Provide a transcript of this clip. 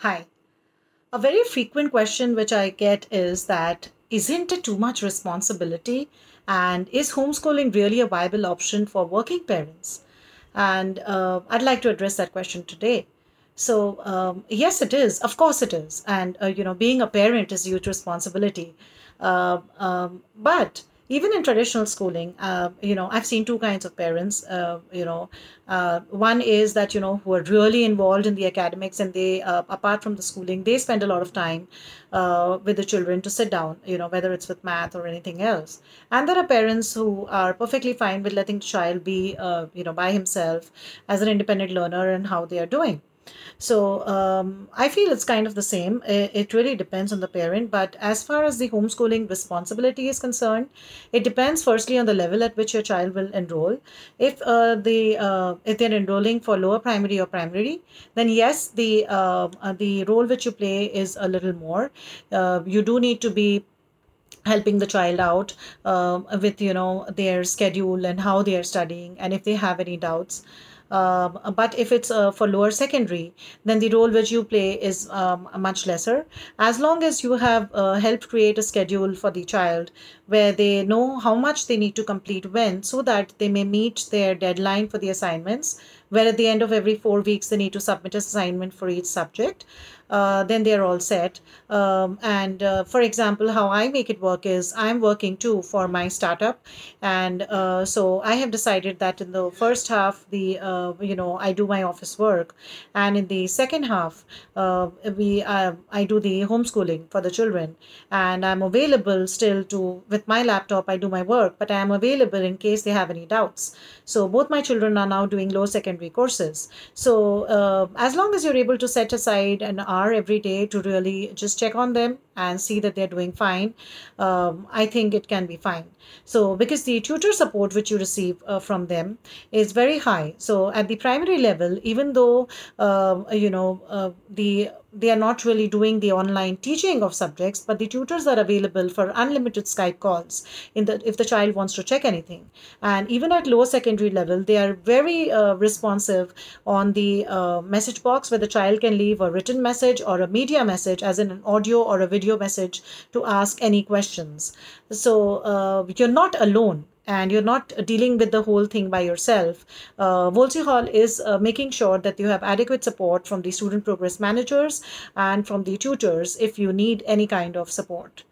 Hi. A very frequent question which I get is that isn't it too much responsibility? And is homeschooling really a viable option for working parents? And I'd like to address that question today. Yes, it is. Of course, it is. And, being a parent is a huge responsibility. But even in traditional schooling, I've seen two kinds of parents. One is that, who are really involved in the academics and they, apart from the schooling, they spend a lot of time with the children to sit down, whether it's with math or anything else. And there are parents who are perfectly fine with letting the child be, by himself as an independent learner and how they are doing. I feel it's kind of the same. It really depends on the parent. But as far as the homeschooling responsibility is concerned, it depends firstly on the level at which your child will enroll. If they're enrolling for lower primary or primary, then yes, the role which you play is a little more. You do need to be helping the child out with their schedule and how they are studying and if they have any doubts. But if it's for lower secondary, then the role which you play is much lesser. As long as you have helped create a schedule for the child where they know how much they need to complete when, so that they may meet their deadline for the assignments, where at the end of every 4 weeks they need to submit an assignment for each subject. Then they're all set. And For example, how I make it work is I'm working too for my startup, and so I have decided that in the first half, I do my office work, and in the second half, we I do the homeschooling for the children, and I'm available still to with my laptop. I do my work, but I am available in case they have any doubts. So both my children are now doing low secondary courses. As long as you're able to set aside an hour every day to really just check on them and see that they're doing fine, I think it can be fine. So, because the tutor support which you receive from them is very high. So, at the primary level, even though they are not really doing the online teaching of subjects, but the tutors are available for unlimited Skype calls in the if the child wants to check anything. And even at lower secondary level, they are very responsive on the message box, where the child can leave a written message or a media message, as in an audio or a video message, to ask any questions. You're not alone and you're not dealing with the whole thing by yourself. Wolsey Hall is making sure that you have adequate support from the student progress managers and from the tutors if you need any kind of support.